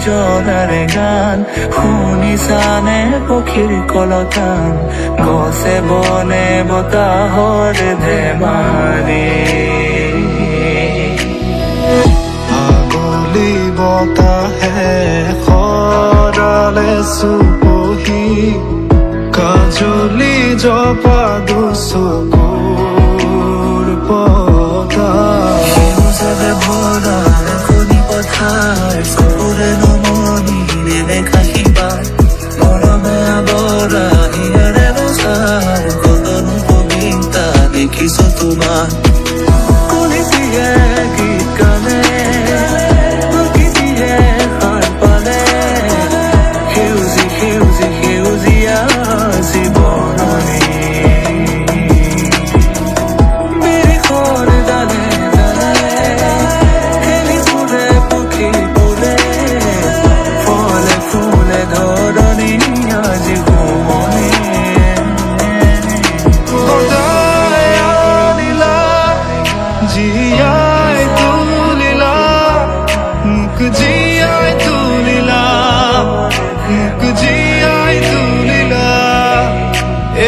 জলার গান শুনিছানে পক্ষীৰ কলতান গছে বনে বতাহৰ ধেমালি আগলি বতাহে সৰালে চুপহি কাজলি জপা দুচকুৰ পতা সেউজে ভৰা কণী পথাৰ চকুৰে নমনি নেদেখা শিপাৰ মৰমে আৱৰা হিয়াৰে বচাৰ কতনো কবিতা দেখিছো তোমাৰ কলিতিয়ে গীত গানে প্ৰকৃতিয়ে সাৰ পালে সেউজী সেউজী সেউজীয়া জীৱননী বিৰিখৰ ডালে ডালে খেলি ফুৰে পক্ষী ফুলে ফলে ফুলে ধৰণী আজি ঘুমনি জিয়াই তুলিলা মুখ জিয়াই তুলিলা মুখ জিয়াই তুলিলা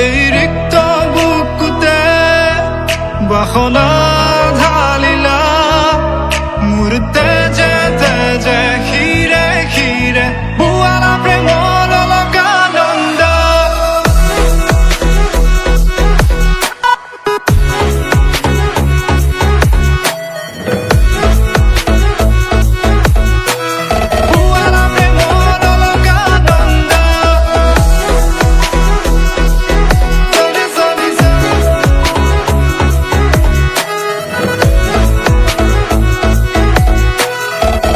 এই ৰিক্ত বুকুতে বাসনা ঢালিলা মোৰ তেজে তেজে শিৰে শিৰে বুৱালা প্ৰেমৰ লগা নন্দ বুৱালা প্ৰেমৰ লগা নন্দ চলি চলি চলি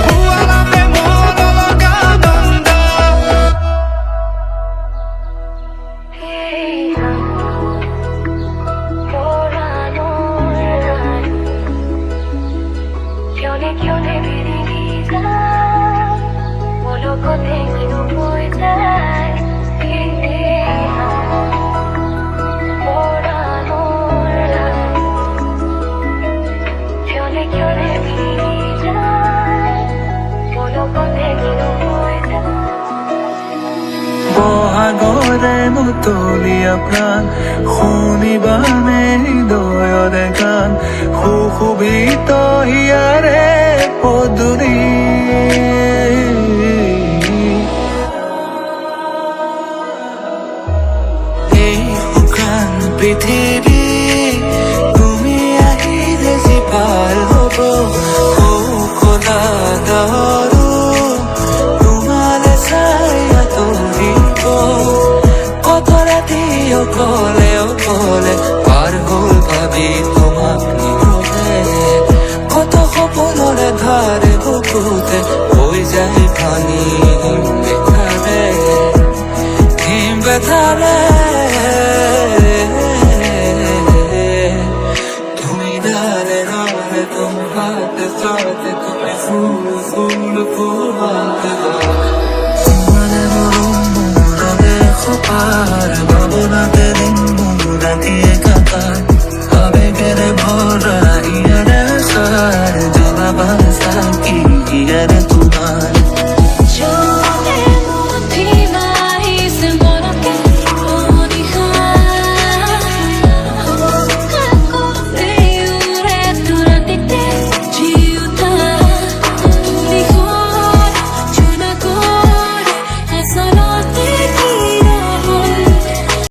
বুৱালা প্ৰেমৰ লগা Nanda Chione vedi Volo con te che non puoi dare Chione vedi Volo con te che non puoi dare বহাগৰে মুতলীয়া প্ৰাণ শুনিবানে হৃদয়ৰে গান সুশোভিত হিয়াৰে পদূলি এই শুকান পৃথিৱী তুমি আহিলে যি ভাল হ'ব কলা গাৰো তোমালে চাই আঁতৰিব কত ৰাতি অকলে অকলে পাৰ হ'ল ভাবি তোমাক নীৰৱে কত সপোনৰে ধাৰে বুকুতে হৈ যায় পানী বেথাৰে